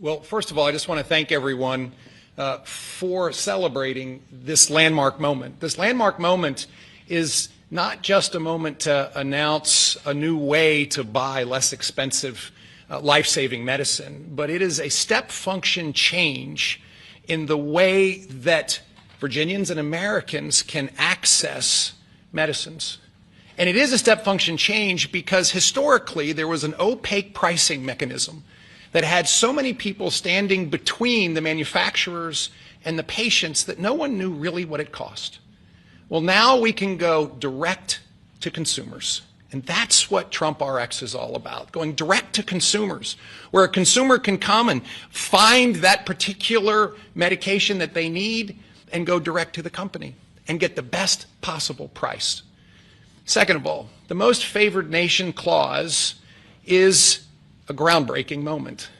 Well, first of all, I just want to thank everyone for celebrating this landmark moment. This landmark moment is not just a moment to announce a new way to buy less expensive life-saving medicine, but it is a step function change in the way that Virginians and Americans can access medicines. And it is a step function change because historically there was an opaque pricing mechanism that had so many people standing between the manufacturers and the patients that no one knew really what it cost. Well, now we can go direct to consumers. And that's what Trump RX is all about, going direct to consumers, where a consumer can come and find that particular medication that they need and go direct to the company and get the best possible price. Second of all, the most favored nation clause is a groundbreaking moment.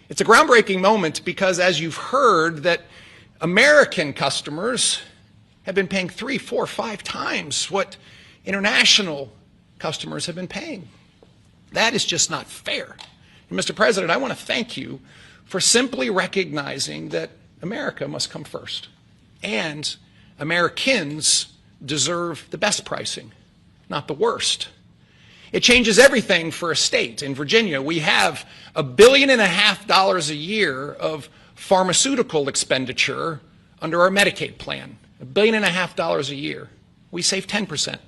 It's a groundbreaking moment because, as you've heard, that American customers have been paying 3, 4, 5 times what international customers have been paying. That is just not fair. And Mr. President, I want to thank you for simply recognizing that America must come first. And Americans deserve the best pricing, not the worst. It changes everything for a state. In Virginia, we have $1.5 billion a year of pharmaceutical expenditure under our Medicaid plan. $1.5 billion a year. We save 10%,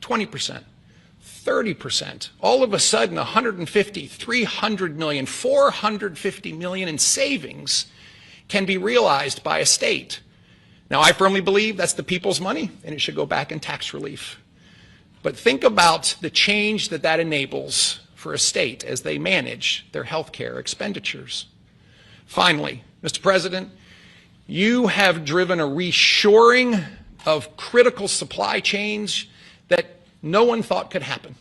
20%, 30%. All of a sudden, 150, 300 million, 450 million in savings can be realized by a state. Now, I firmly believe that's the people's money, and it should go back in tax relief. But think about the change that that enables for a state as they manage their health care expenditures. Finally, Mr. President, you have driven a reshoring of critical supply chains that no one thought could happen.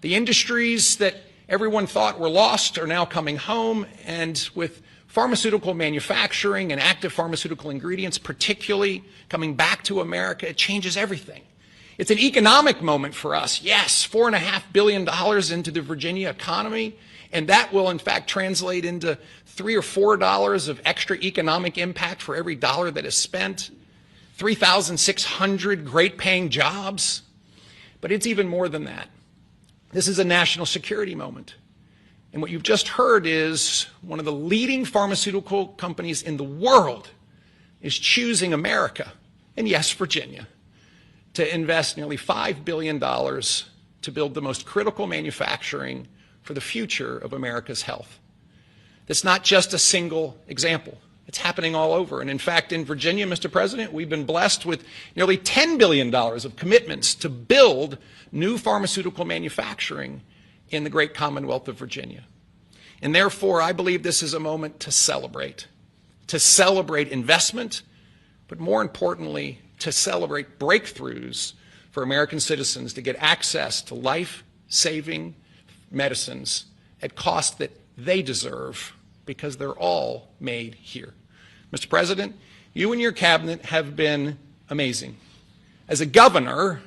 The industries that everyone thought were lost are now coming home, and with pharmaceutical manufacturing and active pharmaceutical ingredients particularly coming back to America, it changes everything. It's an economic moment for us. Yes, $4.5 billion into the Virginia economy, and that will in fact translate into $3 or $4 of extra economic impact for every dollar that is spent, 3,600 great paying jobs. But it's even more than that. This is a national security moment. And what you've just heard is one of the leading pharmaceutical companies in the world is choosing America, and yes, Virginia, to invest nearly $5 billion to build the most critical manufacturing for the future of America's health. That's not just a single example. It's happening all over. And in fact, in Virginia, Mr. President, we've been blessed with nearly $10 billion of commitments to build new pharmaceutical manufacturing in the great Commonwealth of Virginia. And therefore, I believe this is a moment to celebrate investment, but more importantly, to celebrate breakthroughs for American citizens to get access to life-saving medicines at costs that they deserve because they're all made here. Mr. President, you and your cabinet have been amazing. As a governor,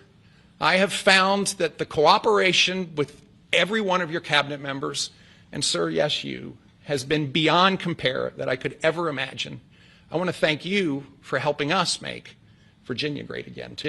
I have found that the cooperation with every one of your cabinet members, and sir, yes, you, has been beyond compare that I could ever imagine. I want to thank you for helping us make Virginia great again, too.